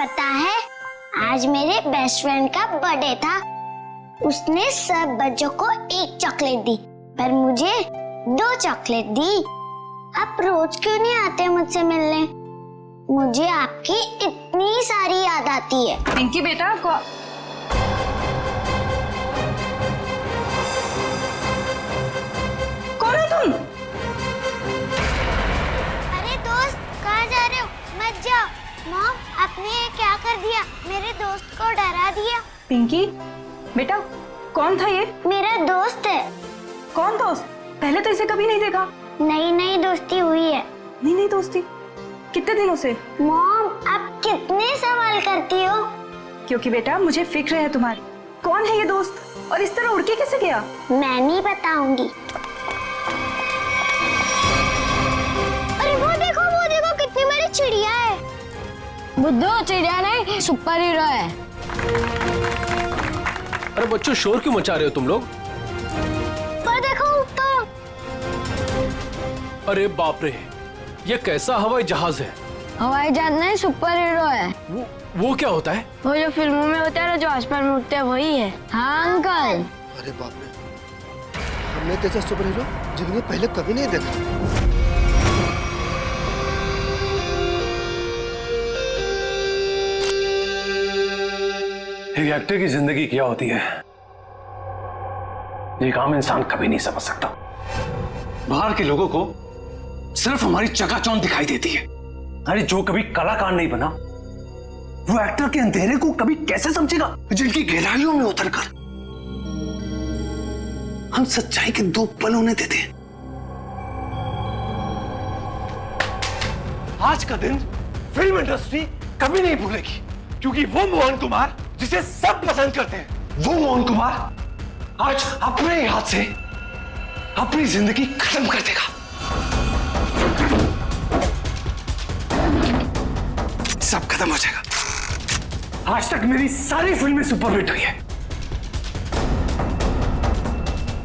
पता है, आज मेरे बेस्ट फ्रेंड का बर्थडे था। उसने सब बच्चों को एक चॉकलेट दी, पर मुझे 2 चॉकलेट दी। आप रोज क्यों नहीं आते मुझसे मिलने? मुझे आपकी इतनी सारी याद आती है। पिंकी बेटा कौन है तुम? अरे दोस्त, कहाँ जा रहे हो? मत जाओ। मॉम, आपने ये क्या कर दिया? मेरे दोस्त को डरा दिया। पिंकी बेटा, कौन था ये? मेरा दोस्त है। कौन दोस्त? पहले तो इसे कभी नहीं देखा। नई नई दोस्ती हुई है। नहीं दोस्ती, कितने दिनों से? मॉम, आप कितने सवाल करती हो? क्योंकि बेटा मुझे फिक्र है तुम्हारी। कौन है ये दोस्त और इस तरह उड़ के कैसे गया? मैं नहीं बताऊंगी। अरे वो देखो कितनी बड़ी चिड़िया है। बुद्धू, चिड़िया नहीं, सुपर हीरो है। अरे बच्चों, शोर क्यों मचा रहे हो तुम लोग? पर देखो ऊपर। अरे बाप रे, ये कैसा हवाई जहाज है? हवाई जहाज नहीं, सुपर हीरो है। वो क्या होता है? वो जो फिल्मों में होता है ना, जो आसमान में उड़ते हैं, वही है। हाँ अंकल। अरे बाप रे, हमने तो ऐसा सुपर हीरो जिंदगी में पहले कभी नहीं देखा। एक एक्टर की जिंदगी क्या होती है, ये एक आम इंसान कभी नहीं समझ सकता। बाहर के लोगों को सिर्फ हमारी चकाचौंध दिखाई देती है। अरे जो कभी कलाकार नहीं बना, वो एक्टर के अंधेरे को कभी कैसे समझेगा? जिनकी गहराइयों में उतरकर हम सच्चाई के 2 पल उन्हें देते हैं। आज का दिन फिल्म इंडस्ट्री कभी नहीं भूलेगी, क्योंकि वो मोहन कुमार जिसे सब पसंद करते हैं, वो मोहन कुमार आज अपने हाथ से अपनी जिंदगी खत्म कर देगा। सब खत्म हो जाएगा। आज तक मेरी सारी फिल्में सुपरहिट हुई है।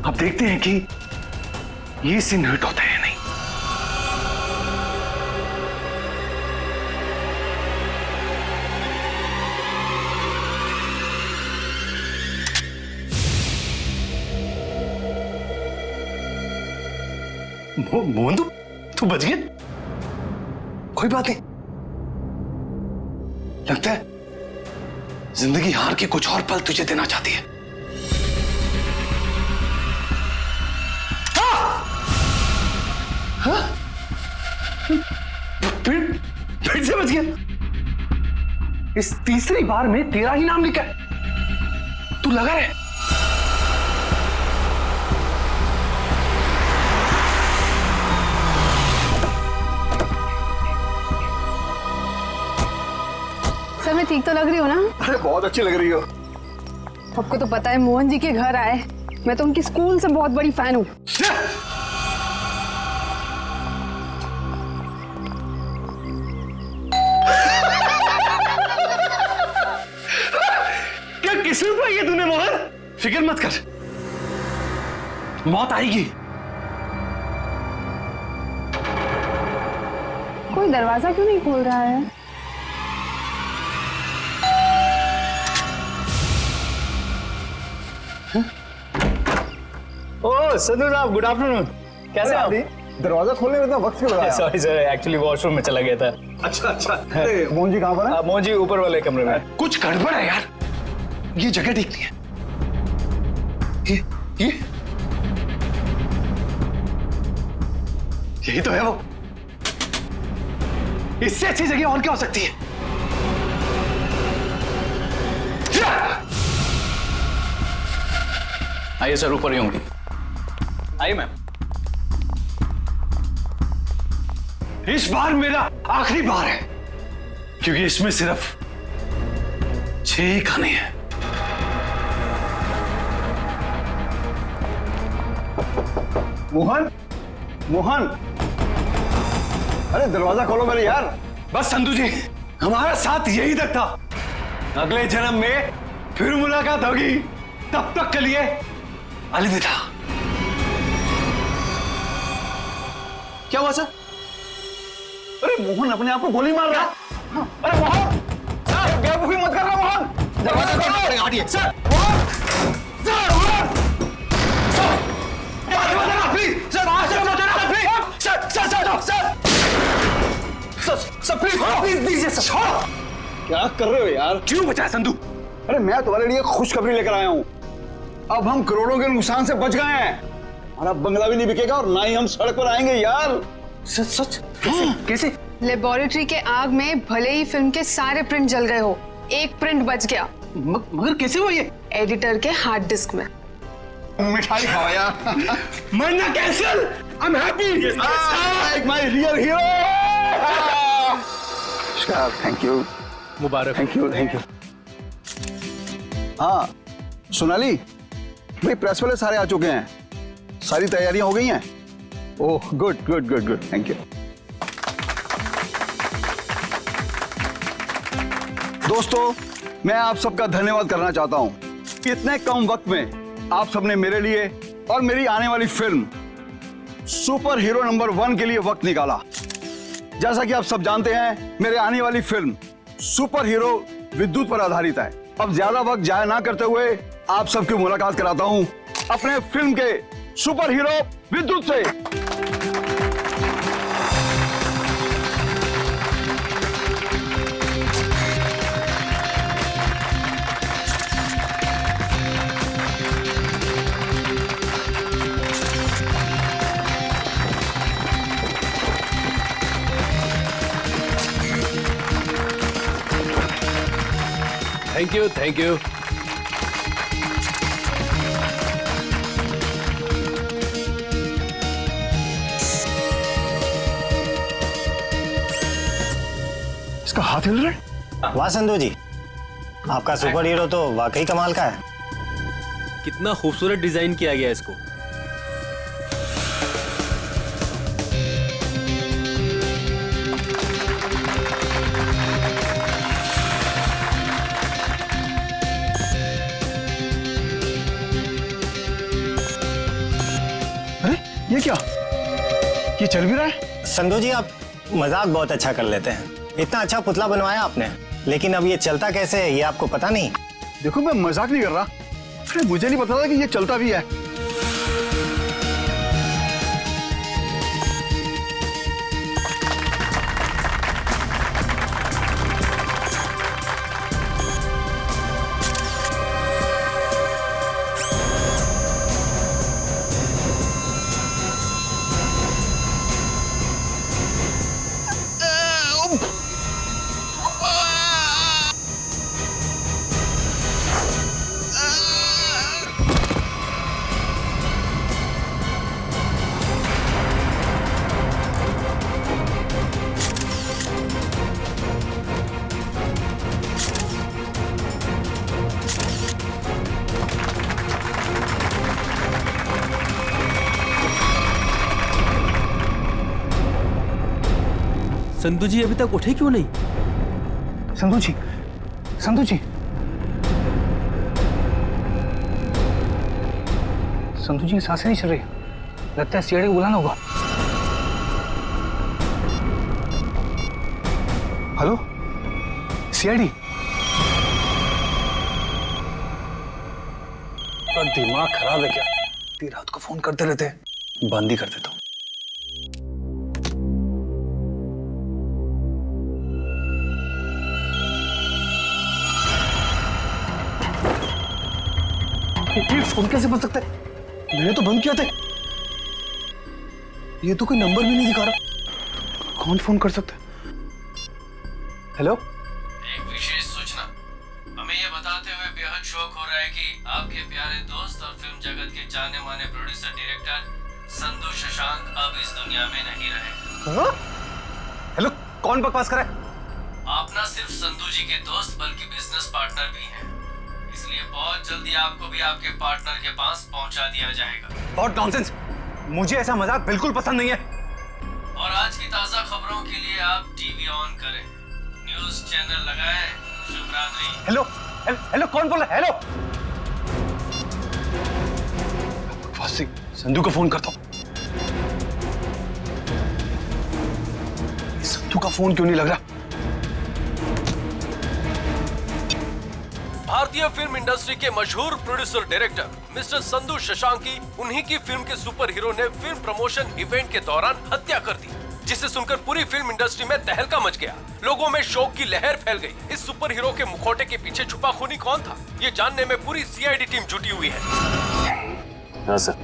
अब देखते हैं कि ये सीन हिट होता है या नहीं। मोहन, तू बच गया? कोई बात नहीं। लगता है जिंदगी हार के कुछ और पल तुझे देना चाहती है। हाँ? फिर से बच गया। इस तीसरी बार में तेरा ही नाम लिखा है। तू लगा रहे। सर, मैं ठीक तो लग रही हूँ ना? अरे बहुत अच्छी लग रही हो। आपको तो पता है, मोहन जी के घर आए, मैं तो उनकी स्कूल से बहुत बड़ी फैन हूँ। क्या किस्मत पाई है तूने मोहन? फिक्र मत कर, मौत आएगी। कोई दरवाजा क्यों नहीं खोल रहा है? ओह संधू साहब, गुड आफ्टरनून। कैसे आप? दरवाजा खोलने में इतना वक्त क्यों लगाया? सॉरी सर, एक्चुअली वॉशरूम में चला गया था। अच्छा। मोहन जी कहाँ पर है? मोहन जी ऊपर वाले कमरे में। कुछ गड़बड़ है यार, ये जगह ठीक नहीं है। ये यही तो है वो। इससे अच्छी जगह और क्या हो सकती है? आइए सर, ऊपर ही होंगी। आइए मैम। इस बार मेरा आखिरी बार है, क्योंकि इसमें सिर्फ 6 ही खाने हैं। मोहन, मोहन, अरे दरवाजा खोलो मेरे यार। बस संधू जी, हमारा साथ यही तक था। अगले जन्म में फिर मुलाकात होगी। तब तक के लिए अलविदा। क्या हुआ सर? अरे मोहन अपने आप को गोली मार रहा है। अरे मोहन, बेवकूफी मत करना मोहन। दरवाजा खोलना पड़ेगा, हटिए। Sir please. क्या कर रहे हो यार? क्यों बचाया संधू? अरे मैं तुम्हारे लिए खुशखबरी लेकर आया हूँ। अब हम करोड़ों के नुकसान से बच गए हैं। हमारा बंगला भी नहीं बिकेगा और ना ही हम सड़क पर आएंगे यार। सच सच? कैसे? लेबोरेटरी के आग में भले ही फिल्म के सारे प्रिंट जल गए हो, एक प्रिंट बच गया। मगर कैसे हुआ ये? एडिटर के हार्ड डिस्क में। मिठाई खाओ यार। मरना cancel. I am happy. My real hero. Thank you, Mubarak. Thank you, thank you. हाँ सोनाली भाई, प्रेस वाले सारे आ चुके हैं, सारी तैयारियां हो गई हैं। Oh good good good good, thank you. दोस्तों मैं आप सबका धन्यवाद करना चाहता हूं कि इतने कम वक्त में आप सबने मेरे लिए और मेरी आने वाली फिल्म सुपर हीरो नंबर 1 के लिए वक्त निकाला। जैसा कि आप सब जानते हैं, मेरे आने वाली फिल्म सुपर हीरो विद्युत पर आधारित है। अब ज्यादा वक्त जाया ना करते हुए आप सबकी मुलाकात कराता हूं अपने फिल्म के सुपर हीरो विद्युत से। Thank you, thank you. इसका हाथ हिल रहा है। वाह संधू जी, आपका सुपर हीरो तो वाकई कमाल का है। कितना खूबसूरत डिजाइन किया गया इसको। अरे ये क्या, ये चल भी रहा है? संधू जी आप मजाक बहुत अच्छा कर लेते हैं। इतना अच्छा पुतला बनवाया आपने, लेकिन अब ये चलता कैसे है ये आपको पता नहीं? देखो मैं मजाक नहीं कर रहा। अरे मुझे नहीं पता था कि ये चलता भी है। संधू जी अभी तक उठे क्यों नहीं? संधू जी, संधू जी, संधू जी की सांसें नहीं चल रही। लगता है सीआईडी को बुलाना होगा। Hello CID. दिमाग खराब है क्या? इतनी रात को फोन करते रहते हैं, बंद ही कर देता हूँ। ये फोन कैसे बन सकता है? मैंने तो बंद किया था। ये तो कोई नंबर भी नहीं दिखा रहा। कौन फोन कर सकता है? हेलो, एक विशेष सूचना। हमें यह बताते हुए बेहद शौक हो रहा है कि आपके प्यारे दोस्त और फिल्म जगत के जाने माने प्रोड्यूसर डायरेक्टर संधू शशांक अब इस दुनिया में नहीं रहे। हेलो, कौन बकवास कर रहा है? आप न सिर्फ संधू जी के दोस्त बल्कि बिजनेस पार्टनर भी हैं, इसलिए बहुत जल्दी आपको भी आपके पार्टनर के पास पहुंचा दिया जाएगा। बहुत नॉनसेंस, मुझे ऐसा मजाक बिल्कुल पसंद नहीं है। और आज की ताजा खबरों के लिए आप टीवी ऑन करें, न्यूज चैनल लगाएं। शुभ रात्रि। हेलो हेलो, कौन बोल रहा है? हेलो, संधू को फोन करता हूँ। संधू का फोन क्यों नहीं लग रहा? भारतीय फिल्म इंडस्ट्री के मशहूर प्रोड्यूसर डायरेक्टर मिस्टर संधू शशांकी, उन्हीं की फिल्म के सुपर हीरो ने फिल्म प्रमोशन इवेंट के दौरान हत्या कर दी, जिसे सुनकर पूरी फिल्म इंडस्ट्री में तहलका मच गया। लोगों में शोक की लहर फैल गई। इस सुपर हीरो के मुखौटे के पीछे छुपा खूनी कौन था, ये जानने में पूरी सीआईडी टीम जुटी हुई है। हाँ सर,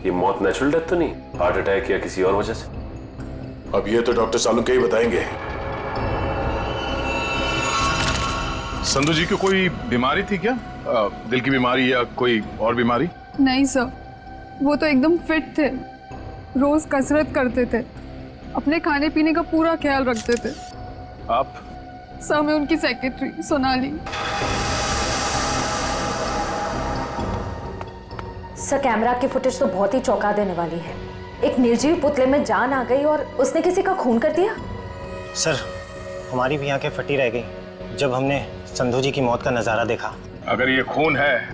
ये मौत नेचुरल डेथ तो नहीं, हार्ट अटैक या किसी और वजह से? अब ये तो डॉक्टर सालुंके ही बताएंगे। संधू जी को कोई बीमारी थी क्या? दिल की बीमारी या कोई और बीमारी? नहीं सर, वो तो एकदम फिट थे, रोज कसरत करते थे, अपने खाने पीने का पूरा ख्याल रखते थे। आप? सर, मैं उनकी सेक्रेटरी सोनाली। सर, कैमरा की फुटेज तो बहुत ही चौंका देने वाली है। एक निर्जीव पुतले में जान आ गई और उसने किसी का खून कर दिया। सर, हमारी भी आंखें फटी रह गई जब हमने संधू जी की मौत का नजारा देखा। अगर ये खून है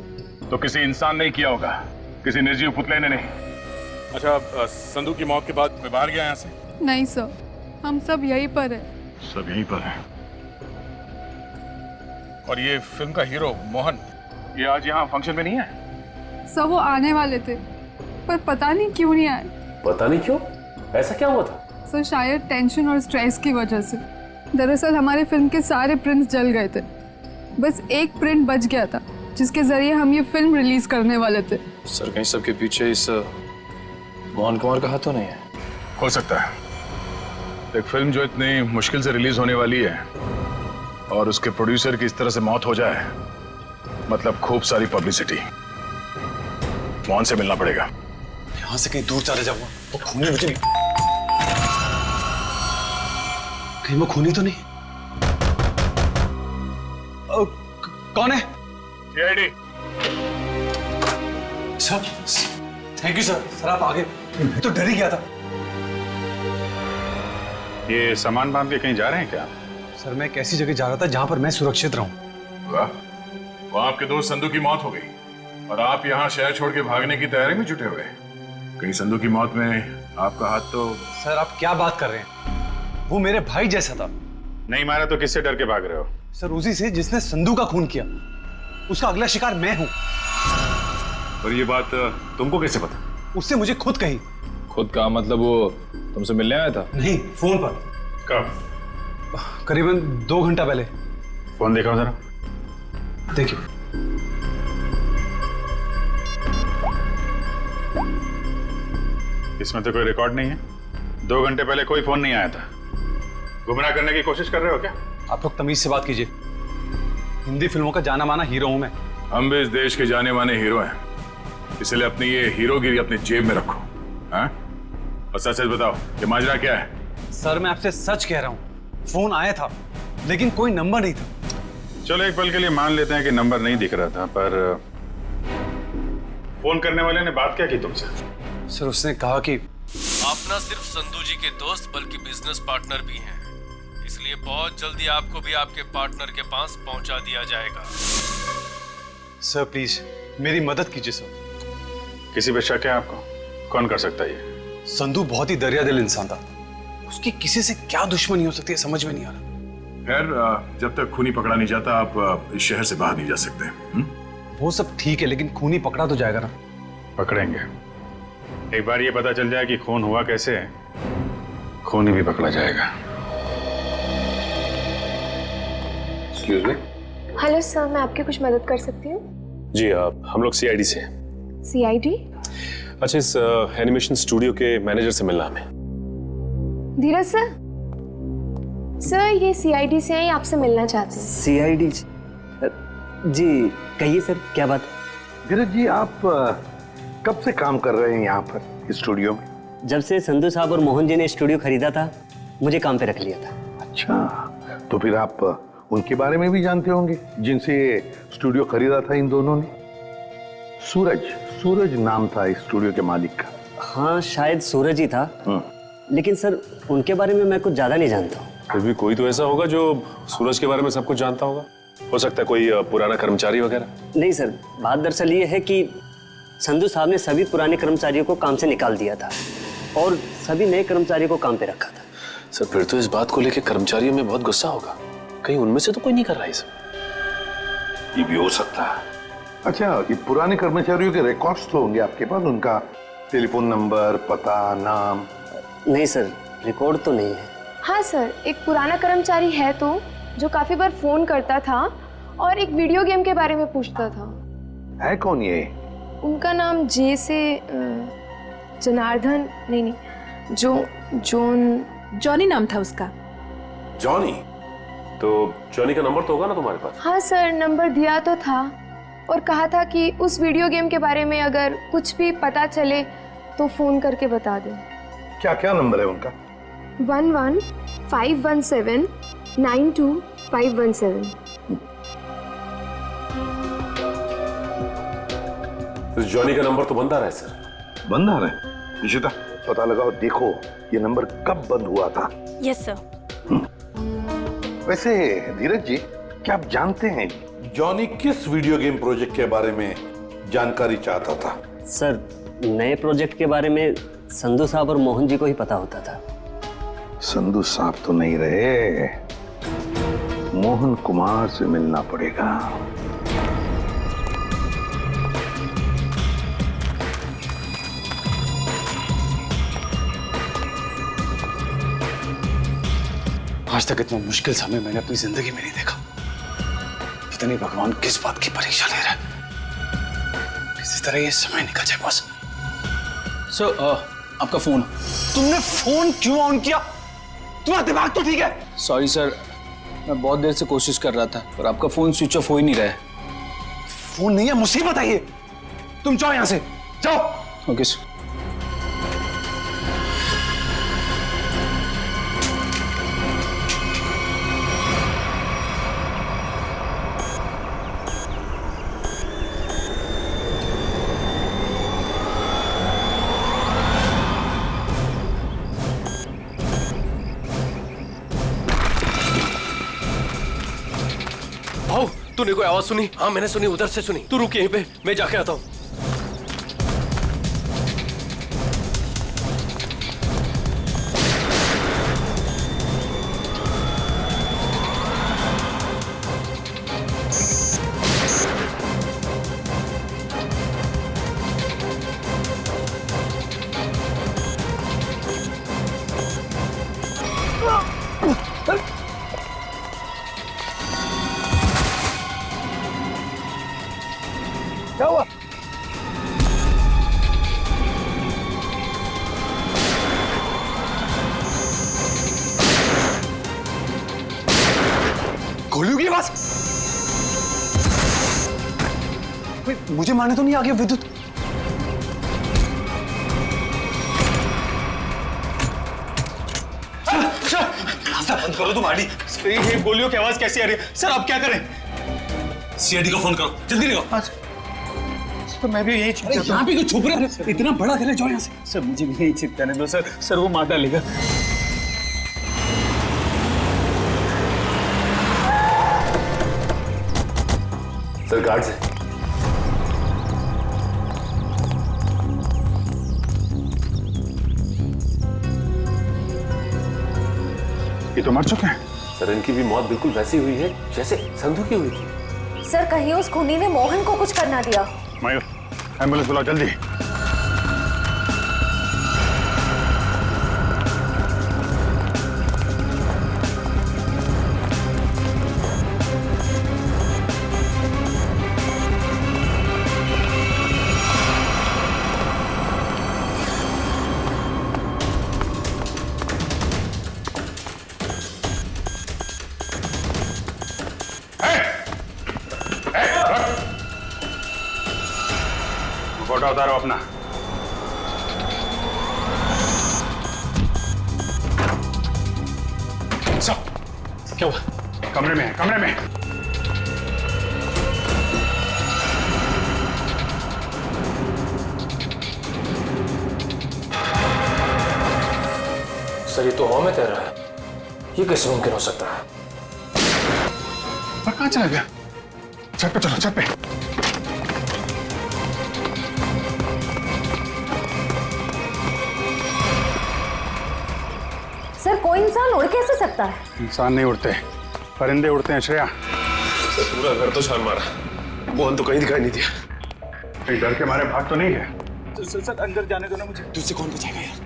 तो किसी इंसान ने किया होगा, किसी निर्जीव पुतले ने नहीं। अच्छा, संधू की मौत के बाद मैं बाहर गया यहाँ से? नहीं सर, हम सब यहीं पर है। सब यहीं पर हैं। और ये फिल्म का हीरो मोहन, ये आज यहाँ फंक्शन में नहीं है? सर, वो आने वाले थे पर पता नहीं क्यों नहीं आए। पता नहीं क्यों? ऐसा क्या हुआ था? सर, शायद टेंशन और स्ट्रेस की वजह से। दरअसल हमारे फिल्म के सारे प्रिंट्स जल गए थे, बस एक प्रिंट बच गया था जिसके जरिए हम ये फिल्म रिलीज करने वाले थे। सर, कहीं सबके पीछे इस मोहन कुमार का हाथ तो नहीं है? हो सकता है। एक फिल्म जो इतनी मुश्किल से रिलीज होने वाली है और उसके प्रोड्यूसर की इस तरह से मौत हो जाए, मतलब खूब सारी पब्लिसिटी। मोहन से मिलना पड़ेगा। यहाँ से कहीं दूर चले जाऊंगा। वो खूनी मुझे नहीं, कहीं वो खूनी तो नहीं? कौन है? CID. Sir, thank you sir. Sir, आप आगे, मैं तो डर ही गया था। ये सामान बांध के कहीं जा रहे हैं क्या? सर, मैं एक ऐसी जगह जा रहा था जहां पर मैं सुरक्षित रहूं। वाह, वो आपके दोस्त संधू की मौत हो गई और आप यहाँ शहर छोड़ के भागने की तैयारी में जुटे हुए। कहीं संधू की मौत में आपका हाथ तो? सर, आप क्या बात कर रहे हैं? वो मेरे भाई जैसा था। नहीं मारा तो किससे डर के भाग रहे हो? सर, उसी से जिसने संधू का खून किया। उसका अगला शिकार मैं हूं। और ये बात तुमको कैसे पता? उससे मुझे खुद कही। खुद का मतलब वो तुमसे मिलने आया था? नहीं, फोन पर। कब? करीबन 2 घंटा पहले। फोन देखा जरा। देखिए। इसमें तो कोई रिकॉर्ड नहीं है। 2 घंटे पहले कोई फोन नहीं आया था। गुमराह करने की कोशिश कर रहे हो क्या? आप लोग तमीज से बात कीजिए। हिंदी फिल्मों का जाना माना हीरो हूं मैं। हम भी इस देश के जाने माने हीरो हैं, इसलिए अपनी ये हीरोगिरी अपनी जेब में रखो। हाँ? और सच सच बताओ, ये माजरा क्या है? सर, मैं आपसे सच कह रहा हूं। फोन आया था लेकिन कोई नंबर नहीं था। चलो, एक पल के लिए मान लेते हैं कि नंबर नहीं दिख रहा था, पर फोन करने वाले ने बात क्या की तुमसे? सर, उसने कहा कि आप न सिर्फ संधू जी के दोस्त बल्कि बिजनेस पार्टनर भी हैं, इसलिए बहुत जल्दी आपको भी आपके पार्टनर के पास पहुंचा दिया जाएगा। सर, प्लीज मेरी मदद कीजिए सर। किसी पे शक है आपको? कौन कर सकता है ये? संधू बहुत ही दरियादिल इंसान था। उसकी किसी से क्या दुश्मनी हो सकती है, समझ में नहीं आ रहा। खैर, जब तक खूनी पकड़ा नहीं जाता आप इस शहर से बाहर नहीं जा सकते। वो सब ठीक है, लेकिन खूनी पकड़ा तो जाएगा ना? पकड़ेंगे। एक बार ये पता चल जाए कि खून हुआ कैसे है, खूनी भी पकड़ा जाएगा। Excuse me. हेलो सर, मैं आपकी कुछ मदद कर सकती हूँ? जी, हम लोग सीआईडी से हैं। सीआईडी? अच्छा, इस एनिमेशन स्टूडियो के मैनेजर से मिलना हमें। धीरज सर? सर, ये सीआईडी से हैं, आपसे मिलना चाहते हैं। सीआईडी? जी कहिए सर, क्या बात? धीरज जी, आप कब से काम कर रहे हैं यहाँ पर स्टूडियो में? जब से संधू साहब और मोहन जी ने स्टूडियो खरीदा था, मुझे काम पे रख लिया था। अच्छा, तो फिर आप उनके बारे में भी जानते होंगे जिनसे स्टूडियो खरीदा था इन दोनों ने? सूरज नाम था स्टूडियो के मालिक का। हाँ, शायद सूरज ही था, लेकिन सर उनके बारे में मैं कुछ ज्यादा नहीं जानता हूँ। फिर भी कोई तो ऐसा होगा जो सूरज के बारे में सब कुछ जानता होगा। हो सकता है कोई पुराना कर्मचारी वगैरह। नहीं सर, बात दरअसल ये है कि संधू साहब ने सभी पुराने कर्मचारियों को काम से निकाल दिया था और सभी नए कर्मचारियों को काम पे रखा था। सर, फिर तो इस बात को लेकर कर्मचारियों में बहुत गुस्सा होगा। कहीं उनमें से तो कोई नहीं कर रहा है सब? ये भी हो सकता है। अच्छा, ये पुराने कर्मचारियों के रिकॉर्ड्स तो होंगे आपके पास, उनका टेलीफोन नंबर, पता, नाम? नहीं सर, रिकॉर्ड तो नहीं है। हाँ सर, एक पुराना कर्मचारी है तो जो काफी बार फोन करता था और एक वीडियो गेम के बारे में पूछता था। है कौन ये? उनका नाम जे से जनार्दन, नहीं, जॉनी नाम था उसका। जॉनी? तो जॉनी का नंबर तो होगा ना तुम्हारे पास? हाँ सर, नंबर दिया तो था और कहा था कि उस वीडियो गेम के बारे में अगर कुछ भी पता चले तो फोन करके बता दें। क्या क्या नंबर है उनका? 11-517-92517। जॉनी का नंबर तो बंद आ रहा है सर। बंद आ रहा है? निशिता, पता लगाओ, देखो ये नंबर कब बंद हुआ था। Yes sir. वैसे धीरज जी, क्या आप जानते हैं जॉनी किस वीडियो गेम प्रोजेक्ट के बारे में जानकारी चाहता था? सर, नए प्रोजेक्ट के बारे में संधू साहब और मोहन जी को ही पता होता था। संधू साहब तो नहीं रहे, मोहन कुमार से मिलना पड़ेगा। आज तक इतना मुश्किल समय मैंने अपनी जिंदगी में नहीं देखा। पता नहीं भगवान किस बात की परीक्षा ले रहा है। किसी तरह ये समय निकल जाए बस। सर, आपका फोन। तुमने फोन क्यों ऑन किया? तुम्हारा दिमाग तो ठीक है? सॉरी सर, मैं बहुत देर से कोशिश कर रहा था पर आपका फोन स्विच ऑफ हो ही नहीं रहा है। फोन नहीं है, मुसीबत है ये। तुम जाओ यहां से, जाओ। Okay sir. तूने कोई आवाज सुनी? हाँ मैंने सुनी, उधर से सुनी। तू रुक यहीं पे, मैं जाके आता हूँ। क्या हुआ? गोलियों की आवाज। मुझे मारने तो नहीं आ गया विद्युत? बंद करो तुम आडी। ये गोलियों की आवाज कैसी आ रही है? सर आप क्या करें? सीआईडी को फोन करो, जल्दी करो। तो मैं भी यही छिप जाता हूं। यहाँ पे क्यों छुप रहे हो? इतना बड़ा घर है, जाओ यहाँ से। सर मुझे भी यही छिप जाने दो सर। सर वो मार डालेगा। सर गार्ड से। ये तो मर चुके हैं। सर इनकी भी मौत बिल्कुल वैसी हुई है जैसे संधू की हुई थी। सर कहीं उस खूनी ने मोहन को कुछ करना दिया। मयूर, एम्बुलेंस बुलाओ जल्दी। फोटो उतारो अपना। सब क्या हुआ? कमरे में है, कमरे में। सर ये तो हवा में तैर रहा है, ये कैसे मुमकिन हो सकता है? पर कहाँ चला गया? छत पे चलो, छत पे। सर कोई इंसान उड़ कैसे सकता है? इंसान नहीं उड़ते, परिंदे उड़ते हैं श्रेया। पूरा घर तो छान मारा, मोहन तो कहीं दिखाई नहीं दिया। कहीं डर के मारे भाग तो नहीं है? सर अंदर जाने दो ना मुझे। तुझसे कौन बचाएगा यार?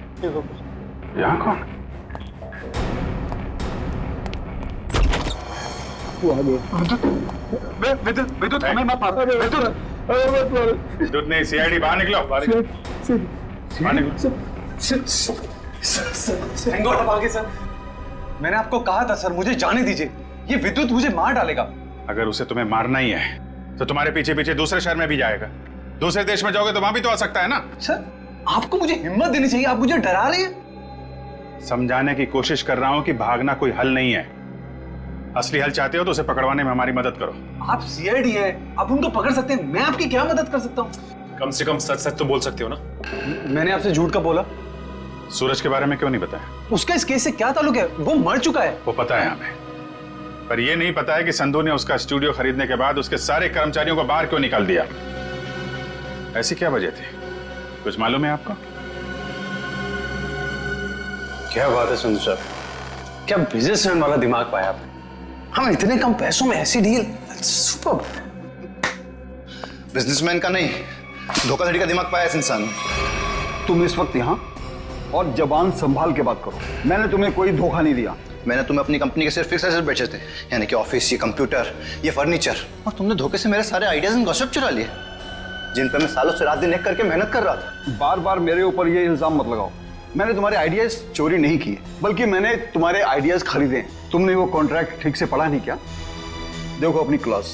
यहाँ कौन? विद्युत हमें मत मारो। विद्युत नहीं, सीआईडी बाहर निकलो, बाहर निकलो। सर मैंने आपको कहा था सर, मुझे जाने दीजिए, ये विद्युत मुझे मार डालेगा। अगर उसे तुम्हें मारना ही है तो तुम्हारे पीछे पीछे दूसरे शहर में भी जाएगा। दूसरे देश में जाओगे तो वहां भी तो आ सकता है ना। सर आपको मुझे हिम्मत देनी चाहिए, आप मुझे डरा रहे हैं। समझाने की कोशिश कर रहा हूं कि भागना कोई हल नहीं है। असली हल चाहते हो तो उसे पकड़वाने में हमारी मदद करो। आप सीआईडी है, आप उनको पकड़ सकते हैं, मैं आपकी क्या मदद कर सकता हूँ? कम से कम सच सच तो बोल सकते हो ना। मैंने आपसे झूठ का बोला? सूरज के बारे में क्यों नहीं बताया? उसका इस केस से क्या ताल्लुक है? वो मर चुका है। वो पता है हमें, पर यह नहीं पता है कि संधू ने उसका स्टूडियो खरीदने के बाद उसके सारे कर्मचारियों को बाहर क्यों निकाल दिया। ऐसी क्या वजह थी, कुछ मालूम है आपको? क्या बात है संधू साहब, क्या बिजनेसमैन वाला दिमाग पाया आपने। हम इतने कम पैसों में ऐसी डील, सुपर। बिजनेसमैन का नहीं, धोखाधड़ी का दिमाग पाया इस इंसान ने। तुम इस वक्त यहाँ और जबान संभाल के बात करो। मैंने तुम्हें कोई धोखा नहीं दिया। मैंने तुम्हें अपनी कंपनी के सिर्फ फिक्स एसेट बेचे थे, यानी कि ऑफिस, ये कंप्यूटर, ये फर्नीचर, और तुमने धोखे से मेरे सारे आइडियाज एंड गॉसिप चुरा लिए, जिन पर मैं सालों से रात दिन एक करके मेहनत कर रहा था। बार बार मेरे ऊपर ये इल्जाम मत लगाओ। मैंने तुम्हारे आइडियाज चोरी नहीं किए, बल्कि मैंने तुम्हारे आइडियाज खरीदे। तुमने वो कॉन्ट्रैक्ट ठीक से पढ़ा नहीं क्या? देखो अपनी clause,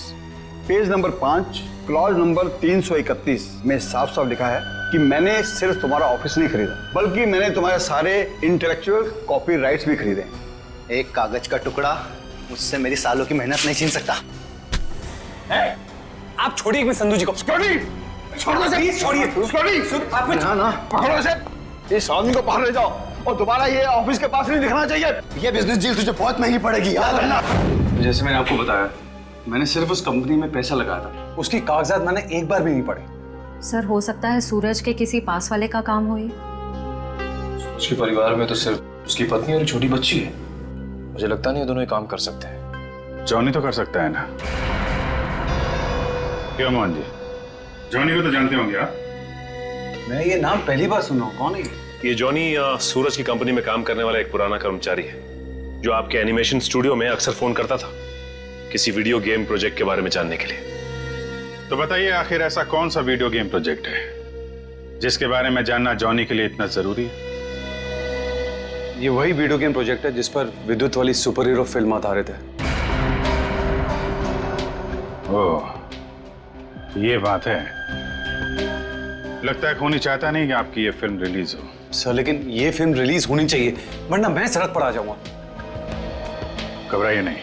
page number 5, clause number 331 में साफ साफ लिखा है कि मैंने सिर्फ तुम्हारा ऑफिस नहीं खरीदा, बल्कि मैंने तुम्हारे सारे इंटेलेक्चुअल कॉपीराइट्स भी खरीदे। एक कागज का टुकड़ा मुझसे मेरी सालों की मेहनत नहीं छीन सकता। आप छोड़िए एक संधू जी को। छोड़िए, ना पकड़ो इसे, इस आदमी को बाहर ले जाओ और दोबारा ये ऑफिस के पास नहीं दिखना चाहिए। ये बिजनेस डील तुझे बहुत महंगी पड़ेगी, याद रखना। जैसे मैंने आपको बताया, मैंने सिर्फ उस कंपनी में पैसा लगाया था, उसकी कागजात मैंने एक बार भी नहीं पढ़े। सर हो सकता है सूरज के किसी पास वाले का काम हो ये। उसके परिवार में तो सिर्फ उसकी पत्नी और एक छोटी बच्ची है। मुझे लगता नहीं ये दोनों ही काम कर सकते हैं। जॉनी तो कर सकता है ना, क्यों मोहन जी? जॉनी को तो जानते होंगे आप? मैं ये नाम पहली बार सुना हूं, कौन है ये जॉनी सूरज की कंपनी में काम करने वाला एक पुराना कर्मचारी है, जो आपके एनिमेशन स्टूडियो में अक्सर फोन करता था किसी वीडियो गेम प्रोजेक्ट के बारे में जानने के लिए। तो बताइए आखिर ऐसा कौन सा वीडियो गेम प्रोजेक्ट है जिसके बारे में जानना जॉनी के लिए इतना जरूरी है? ये वही वीडियो गेम प्रोजेक्ट है जिस पर विद्युत वाली सुपर हीरो फिल्म आधारित है। ओह, ये बात है। लगता है खूनी चाहता नहीं कि आपकी ये फिल्म रिलीज हो। सर लेकिन ये फिल्म रिलीज होनी चाहिए, वरना मैं सड़क पर आ जाऊंगा। घबराइए नहीं,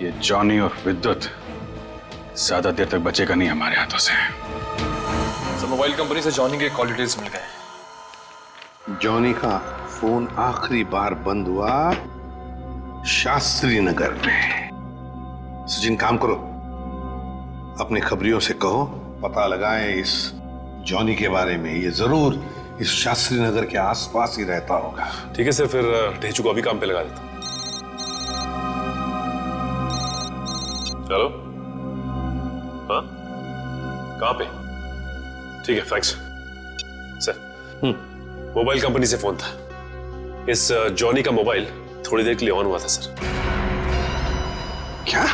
ये जॉनी और विद्युत ज्यादा देर तक बचेगा नहीं हमारे हाथों से। सर मोबाइल कंपनी से जॉनी के कॉल डिटेल्स मिल गए। जॉनी का फोन आखिरी बार बंद हुआ शास्त्री नगर में। सचिन काम करो, अपने खबरियों से कहो पता लगाएं इस जॉनी के बारे में। ये जरूर इस शास्त्री नगर के आसपास ही रहता होगा। ठीक है सर, फिर ढेचू को अभी काम पे लगा देता हूं। हेलो, हाँ कहाँ पे? ठीक है, थैंक्स सर। मोबाइल कंपनी से फोन था। इस जॉनी का मोबाइल थोड़ी देर के लिए ऑन हुआ था सर। क्या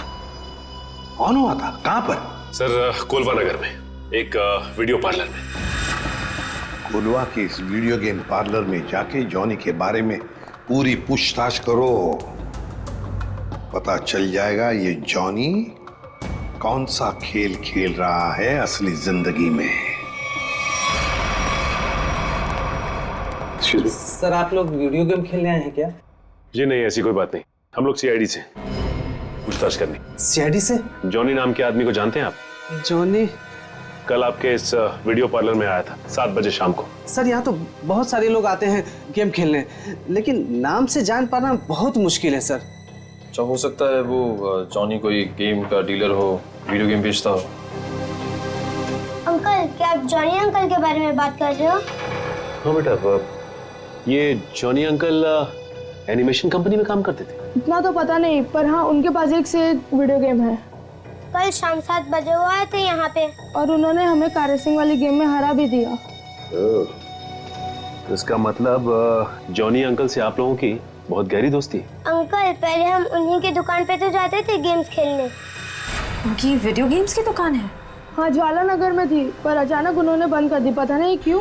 ऑन हुआ था? कहां पर? सर कोलवा नगर में एक वीडियो पार्लर में। कोलवा के इस वीडियो गेम पार्लर में जाके जॉनी के बारे में पूरी पूछताछ करो। पता चल जाएगा ये जॉनी कौन सा खेल खेल रहा है असली जिंदगी में। सर आप लोग वीडियो गेम खेलने आए हैं क्या? जी नहीं, ऐसी कोई बात नहीं। हम लोग सीआईडी से पूछताछ करनी। सीआईडी से? जॉनी नाम के आदमी को जानते हैं आप? जॉनी कल आपके इस वीडियो पार्लर में आया था 7 बजे शाम को। सर यहाँ तो बहुत सारे लोग आते हैं गेम खेलने, लेकिन नाम से जान पाना बहुत मुश्किल है सर। अच्छा, हो सकता है वो जॉनी कोई गेम का डीलर हो, वीडियो गेम बेचता हो। अंकल, क्या आप जॉनी अंकल के बारे में बात कर रहे हो? हाँ बेटा, ये जॉनी अंकल एनिमेशन कंपनी में काम करते थे। इतना तो पता नहीं, पर हाँ उनके पास एक से एक वीडियो गेम है। कल शाम 7 बजे वो आए थे यहाँ पे। और उन्होंने हमें कार रेसिंग वाली गेम में हरा भी दिया। इसका मतलब जॉनी अंकल से आप लोगों की बहुत गहरी दोस्ती है। अंकल पहले हम उन्हीं की दुकान पे तो जाते थे गेम्स खेलने। उनकी वीडियो गेम्स की दुकान है? हाँ, ज्वाला नगर में थी, पर अचानक उन्होंने बंद कर दी, पता नहीं क्यों।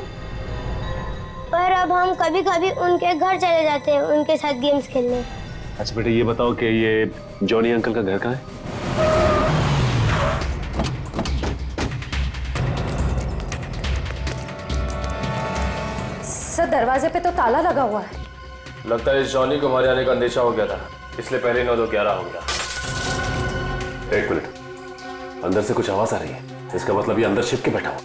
पर अब हम कभी कभी उनके घर चले जाते हैं उनके साथ गेम्स खेलने। अच्छा बेटा, ये बताओ कि ये जॉनी अंकल का घर कहाँ है? सर, दरवाजे पे तो ताला लगा हुआ है। लगता है इस जॉनी को हमारे आने का अंदेशा हो गया था, इसलिए पहले 9-2-11 हो गया। एक मिनट, अंदर से कुछ आवाज आ रही है। इसका मतलब ये अंदर छिप के बैठा हुआ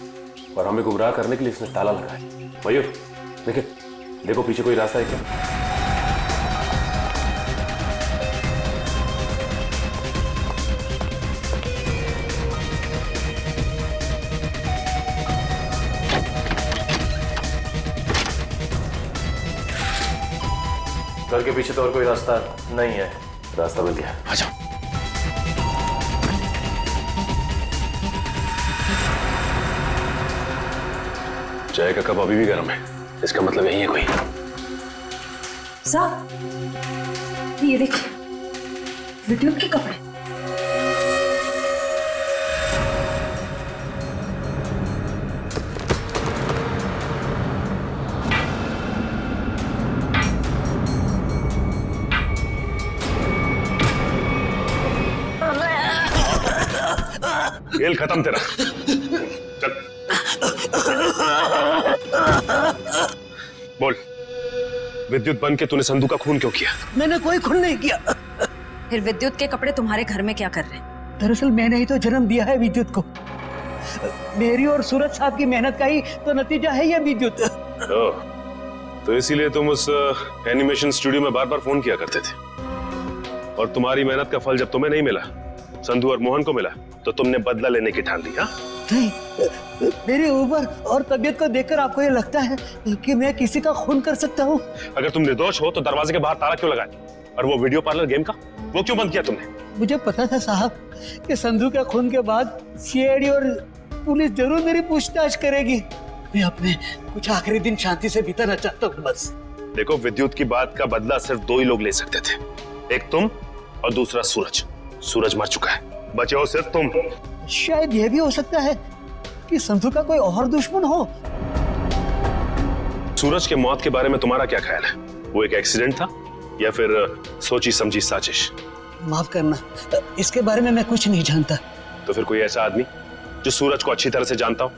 और हमें गुमराह करने के लिए इसने ताला लगाया। मयूर देखिए, देखो पीछे कोई रास्ता है क्या? घर के पीछे तो और कोई रास्ता नहीं है। रास्ता मिल गया, आ जाओ। चाय का कप अभी भी गर्म है, इसका मतलब यही है कोई। साहब, ये देखिए, विद्युत के कपड़े। खेल खत्म तेरा, चल। बोल, विद्युत बन के तूने संधू का खून क्यों किया? मैंने कोई खून नहीं किया। फिर विद्युत के कपड़े तुम्हारे घर में क्या कर रहे हैं? दरअसल मैंने ही तो जन्म दिया है विद्युत को। मेरी और सूरज साहब की मेहनत का ही तो नतीजा है ये विद्युत। तो इसीलिए तुम उस एनिमेशन स्टूडियो में बार बार फोन किया करते थे, और तुम्हारी मेहनत का फल जब तुम्हें नहीं मिला, संधू और मोहन को मिला, तो तुमने बदला लेने की ठान ली। हाँ? नहीं, मेरी उम्र और तबीयत को देखकर आपको ये लगता है कि मैं किसी का खून कर सकता हूँ? अगर तुम निर्दोष हो तो दरवाजे के बाहर ताला क्यों लगाया? और वो वीडियो पार्लर गेम का, वो क्यों बंद किया तुमने? मुझे पता था साहब कि संधू के खून के बाद सीआईडी और पुलिस जरूर मेरी पूछताछ करेगी। मैं अपने कुछ आखिरी दिन शांति से बिताना चाहता हूँ बस। देखो, विद्युत की बात का बदला सिर्फ 2 ही लोग ले सकते थे, एक तुम और दूसरा सूरज। सूरज मर चुका है, बचे हो सिर्फ तुम। शायद यह भी हो सकता है कि संधू का कोई और दुश्मन हो। सूरज के मौत के बारे में तुम्हारा क्या ख्याल है? वो एक एक्सीडेंट था या फिर सोची समझी साजिश? माफ करना, इसके बारे में मैं कुछ नहीं जानता। तो फिर कोई ऐसा आदमी जो सूरज को अच्छी तरह से जानता हो?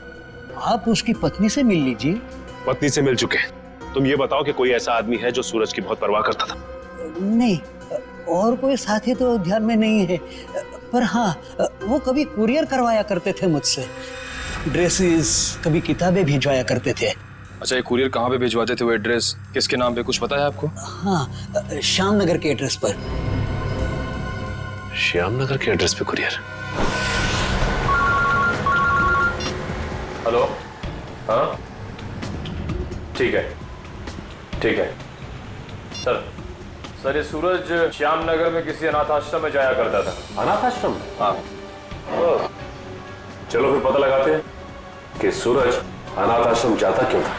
आप उसकी पत्नी से मिल लीजिए। पत्नी से मिल चुके हैं, तुम ये बताओ कि कोई ऐसा आदमी है जो सूरज की बहुत परवाह करता था? नहीं, और कोई साथी तो ध्यान में नहीं है, पर हाँ, वो कभी कुरियर करवाया करते थे मुझसे। ड्रेसेस, कभी किताबें भिजवाया करते थे। अच्छा, ये कुरियर कहाँ पे भिजवाते थे? वो एड्रेस किसके नाम पे कुछ पता है आपको? हाँ, श्याम नगर के एड्रेस पर। श्याम नगर के एड्रेस पे कुरियर? हेलो, हाँ ठीक है, ठीक है सर, ये सूरज श्याम नगर में किसी अनाथ आश्रम में जाया करता था। अनाथ आश्रम? हाँ। चलो फिर पता लगाते हैं कि सूरज अनाथ आश्रम जाता क्यों था।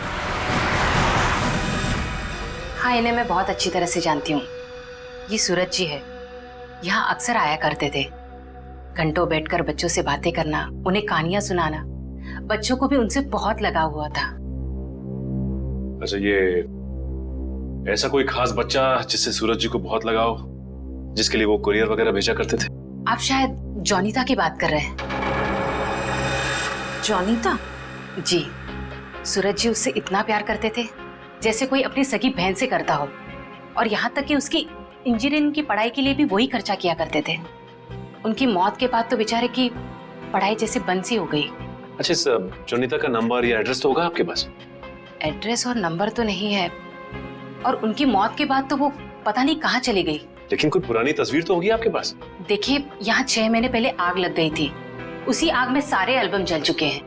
हाँ, इन्हें मैं बहुत अच्छी तरह से जानती हूँ। ये सूरज जी है, यहाँ अक्सर आया करते थे। घंटों बैठकर बच्चों से बातें करना, उन्हें कहानियां सुनाना, बच्चों को भी उनसे बहुत लगाव हुआ था। अच्छा, ये ऐसा कोई खास बच्चा जिससे सूरज जी को बहुत लगाव, जिसके लिए वो कुरियर वगैरह भेजा करते थे? आप शायद जॉनीता की बात कर रहे हैं। जॉनीता? जी, सूरज जी उससे इतना प्यार करते थे जैसे कोई अपनी सगी बहन से करता हो, और यहाँ तक कि उसकी इंजीनियरिंग की पढ़ाई के लिए भी वही खर्चा किया करते थे। उनकी मौत के बाद तो बेचारे की पढ़ाई जैसे बंद सी हो गई। अच्छा, इस जॉनीता का नंबर या एड्रेस तो होगा आपके पास? एड्रेस और नंबर तो नहीं है, और उनकी मौत के बाद तो वो पता नहीं कहाँ चली गई। लेकिन कोई पुरानी तस्वीर तो होगी आपके पास? देखिए, यहाँ 6 महीने पहले आग लग गई थी, उसी आग में सारे एल्बम जल चुके हैं।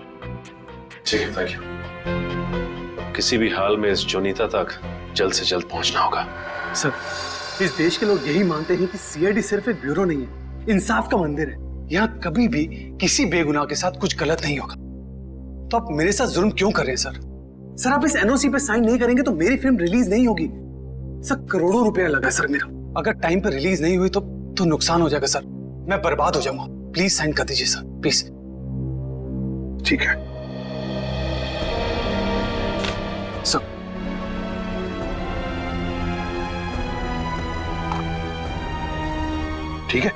ठीक है, थैंक यू। किसी भी हाल में इस जॉनीता तक जल्द से जल्द पहुंचना होगा। सर, इस देश के लोग यही मानते हैं कि सीआईडी सिर्फ एक ब्यूरो नहीं है, इंसाफ का मंदिर है। यहाँ कभी भी किसी बेगुनाह के साथ कुछ गलत नहीं होगा। तो आप मेरे साथ जुल्म क्यों कर रहे हैं सर? सर आप इस एनओसी पे साइन नहीं करेंगे तो मेरी फिल्म रिलीज नहीं होगी। सर करोड़ों रुपया लगा सर मेरा, अगर टाइम पर रिलीज नहीं हुई तो नुकसान हो जाएगा सर, मैं बर्बाद हो जाऊंगा। प्लीज साइन कर दीजिए सर, प्लीज। ठीक है सर। ठीक है,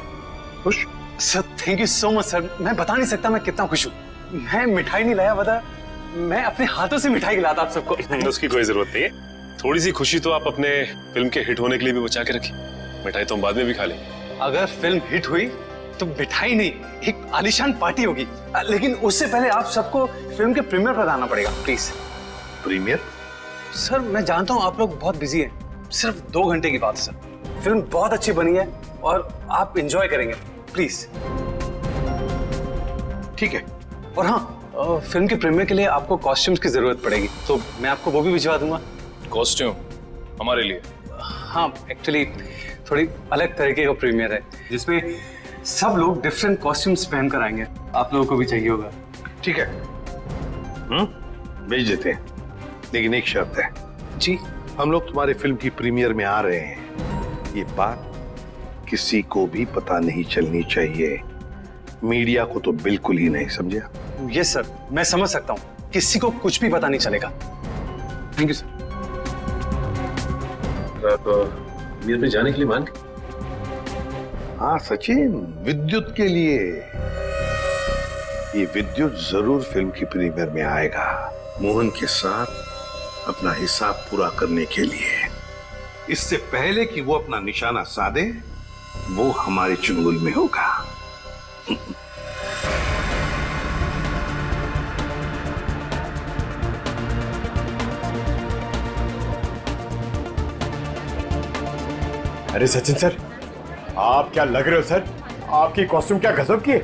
खुश? Sir thank you so much sir, मैं बता नहीं सकता मैं कितना खुश हूँ। मैं मिठाई नहीं लाया, बता मैं अपने हाथों से मिठाई खिलाता आप सबको। उसकी कोई जरूरत नहीं है, थोड़ी सी खुशी तो आप अपने फिल्म के हिट होने के लिए भी बचा के रखिए। मिठाई तो हम बाद में भी खा लेंगे। अगर फिल्म हिट हुई तो मिठाई नहीं, एक आलीशान पार्टी होगी, लेकिन उससे पहले आप सबको फिल्म के प्रीमियर पर आना पड़ेगा प्लीज। प्रीमियर? सर मैं जानता हूँ आप लोग बहुत बिजी हैं, सिर्फ 2 घंटे की बात है सर। फिल्म बहुत अच्छी बनी है और आप एंजॉय करेंगे, प्लीज। ठीक है। और हाँ, फिल्म के प्रीमियर के लिए आपको कॉस्ट्यूम्स की जरूरत पड़ेगी, तो मैं आपको वो भी भिजवा दूंगा। कॉस्ट्यूम हमारे लिए? हाँ, एक्चुअली थोड़ी अलग तरीके का प्रीमियर है जिसमें सब लोग डिफरेंट कॉस्ट्यूम्स पहन कर आएंगे, आप लोगों को भी चाहिए होगा। ठीक है, भेज देते हैं, लेकिन एक शर्त है। जी? हम लोग तुम्हारे फिल्म की प्रीमियर में आ रहे हैं, ये बात किसी को भी पता नहीं चलनी चाहिए, मीडिया को तो बिल्कुल ही नहीं, समझे? यस सर, मैं समझ सकता हूँ, किसी को कुछ भी पता नहीं चलेगा। Thank you sir. आप प्रीमियर में जाने के लिए मान? हाँ सचिन, विद्युत के लिए। ये विद्युत जरूर फिल्म की प्रीमियर में आएगा, मोहन के साथ अपना हिसाब पूरा करने के लिए। इससे पहले कि वो अपना निशाना साधे, वो हमारे चुंगल में होगा। अरे सचिन सर, आप क्या लग रहे हो सर? आपकी कॉस्ट्यूम क्या गजब की है,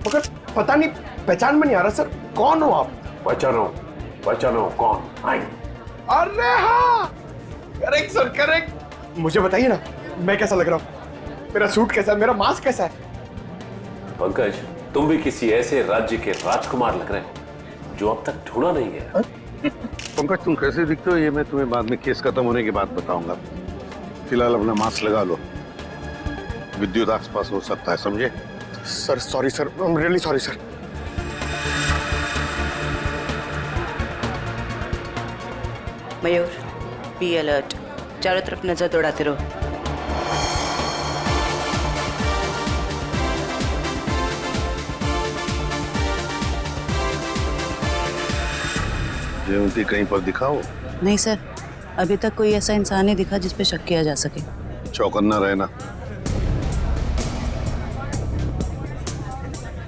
मगर पता नहीं पहचान में नहीं आ रहा सर, कौन हो आप? पहचानो कौन? अरे हाँ, करेक्ट सर करेक्ट। मुझे बताइए ना, मैं कैसा लग रहा हूँ? मेरा सूट कैसा है, मेरा मास्क कैसा है? पंकज, तुम भी किसी ऐसे राज्य के राजकुमार लग रहे हो जो अब तक ढूंढा नहीं गया। पंकज तुम कैसे दिखते हो ये मैं तुम्हें बाद में केस खत्म होने के बाद बताऊंगा, फिलहाल अपना मास्क लगा लो, विद्युत आसपास हो सकता है, समझे? Sir sorry sir, I am really sorry sir. Mayur, be alert, चारों तरफ नजर दौड़ाते रहो। जयवंती कहीं पर दिखाओ। नहीं सर, अभी तक कोई ऐसा इंसान नहीं दिखा जिस पे शक किया जा सके। चौकन्ना रहना।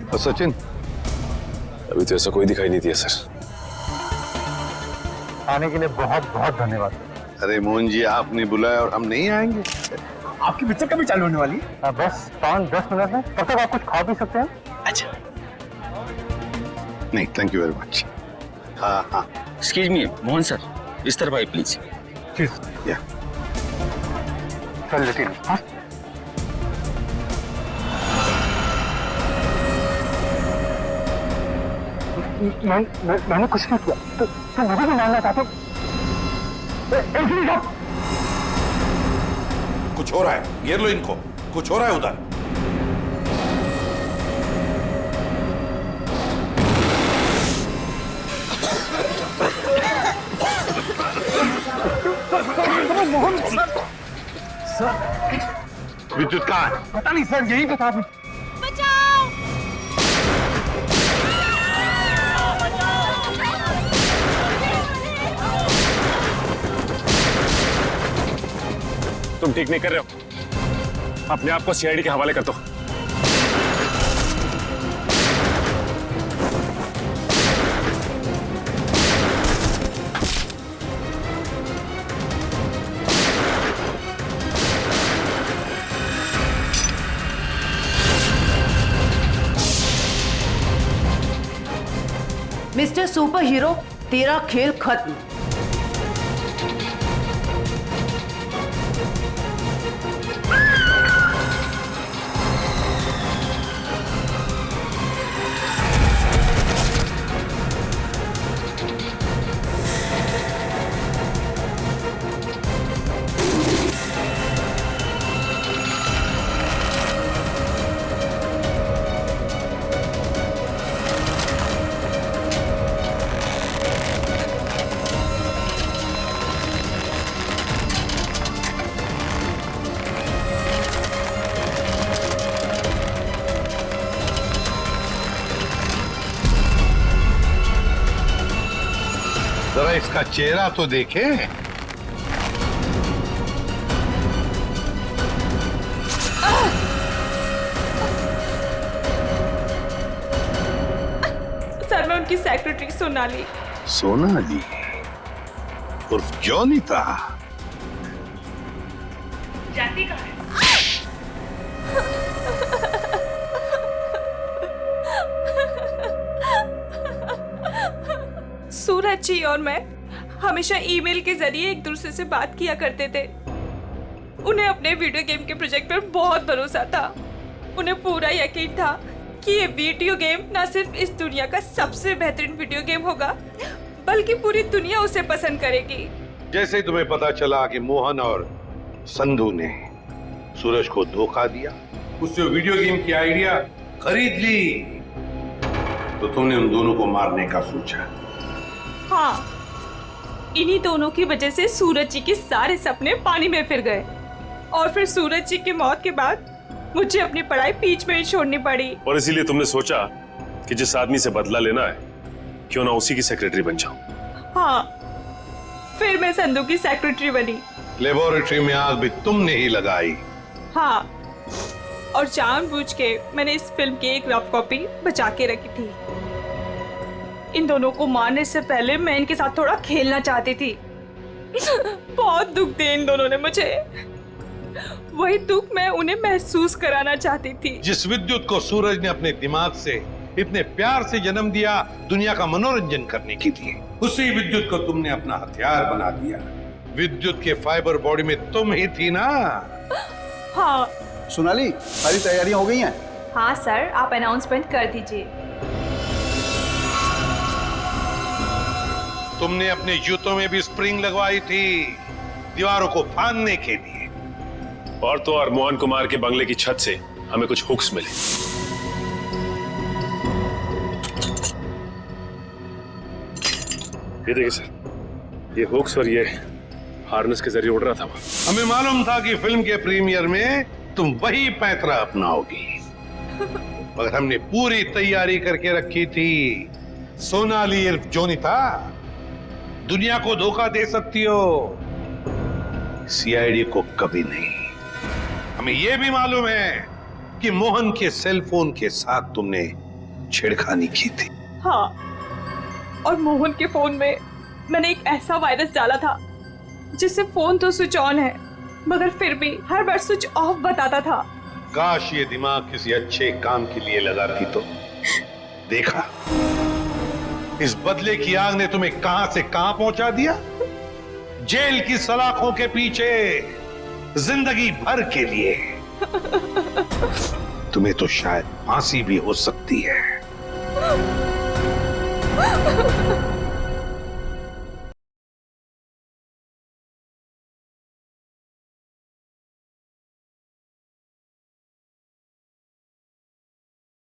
और सचिन? अभी तो ऐसा कोई दिखाई नहीं दिया सर। आने के लिए बहुत बहुत धन्यवाद। अरे मोहन जी, आपने बुलाया और हम नहीं आएंगे? आपकी पिक्चर कभी चालू होने वाली है? बस 5-10 मिनट में, तब तक आप कुछ खा भी सकते हैं। अच्छा, नहीं थैंक यू वेरी मच। हाँ हाँ, एक्सक्यूज मी मोहन सर, इस तरफ आइए प्लीज। या चल लेते हैं। मैंने कुछ नहीं किया, तो मुझे भी मानना चाहते हो? कुछ हो रहा है, घेर लो इनको, कुछ हो रहा है उधर। विद्युत कहाँ है? पता नहीं सर, यही बता दो। तुम ठीक नहीं कर रहे हो, अपने आप को सीआईडी के हवाले कर दो। मिस्टर सुपर हीरो, तेरा खेल खत्म। जरा इसका चेहरा तो देखे। सर मैं उनकी सेक्रेटरी सोनाली। सोनाली उर्फ जॉनी था। जाती कहाँ है? सूरज जी और मैं हमेशा ईमेल के जरिए एक दूसरे से बात किया करते थे। उन्हें अपने वीडियो गेम के प्रोजेक्ट पर बहुत भरोसा था। उन्हें पूरा यकीन था कि ये वीडियो गेम न सिर्फ इस दुनिया का सबसे बेहतरीन वीडियो गेम होगा बल्कि पूरी दुनिया उसे पसंद करेगी। जैसे ही तुम्हें पता चला कि मोहन और संधू ने सूरज को धोखा दिया, उससे वीडियो गेम की आइडिया खरीद ली, तो तुमने उन दोनों को मारने का सोचा। हाँ, इन्हीं दोनों की वजह से सूरज जी के सारे सपने पानी में फिर गए और फिर सूरज जी की मौत के बाद मुझे अपनी पढ़ाई बीच में ही छोड़नी पड़ी। और इसीलिए तुमने सोचा कि जिस आदमी से बदला लेना है क्यों ना उसी की सेक्रेटरी बन जाऊं। हाँ, फिर मैं संधू की सेक्रेटरी बनी। लेबोरेटरी में आग भी तुमने ही लगाई। हाँ, और जानबूझ के मैंने इस फिल्म की एक रफ कॉपी बचा के रखी थी। इन दोनों को मारने से पहले मैं इनके साथ थोड़ा खेलना चाहती थी। बहुत दुख दिए इन दोनों ने मुझे। वही दुख मैं उन्हें महसूस कराना चाहती थी। जिस विद्युत को सूरज ने अपने दिमाग से इतने प्यार से जन्म दिया दुनिया का मनोरंजन करने के लिए, उसी विद्युत को तुमने अपना हथियार बना दिया। विद्युत के फाइबर बॉडी में तुम ही थी ना? हाँ। सोनाली, सारी तैयारियां हो गई हैं? हाँ सर, आप अनाउंसमेंट कर दीजिए। तुमने अपने जूतों में भी स्प्रिंग लगवाई थी दीवारों को फाड़ने के लिए। और तो और मोहन कुमार के बंगले की छत से हमें कुछ हुक्स मिले। ये देखिए सर, ये हुक्स और ये हार्नेस के जरिए उड़ रहा था। हमें मालूम था कि फिल्म के प्रीमियर में तुम वही पैंतरा अपनाओगी, मगर हमने पूरी तैयारी करके रखी थी। सोनाली इर्फ जोनी था, दुनिया को धोखा दे सकती हो, सीआईडी को कभी नहीं। हमें यह भी मालूम है कि मोहन के सेल फोन के साथ तुमने छेड़खानी की थी। हाँ, और मोहन के फोन में मैंने एक ऐसा वायरस डाला था जिससे फोन तो स्विच ऑन है मगर फिर भी हर बार स्विच ऑफ बताता था। काश ये दिमाग किसी अच्छे काम के लिए लगाती तो। देखा, इस बदले की आग ने तुम्हें कहां से कहां पहुंचा दिया। जेल की सलाखों के पीछे जिंदगी भर के लिए। तुम्हें तो शायद फांसी भी हो सकती है।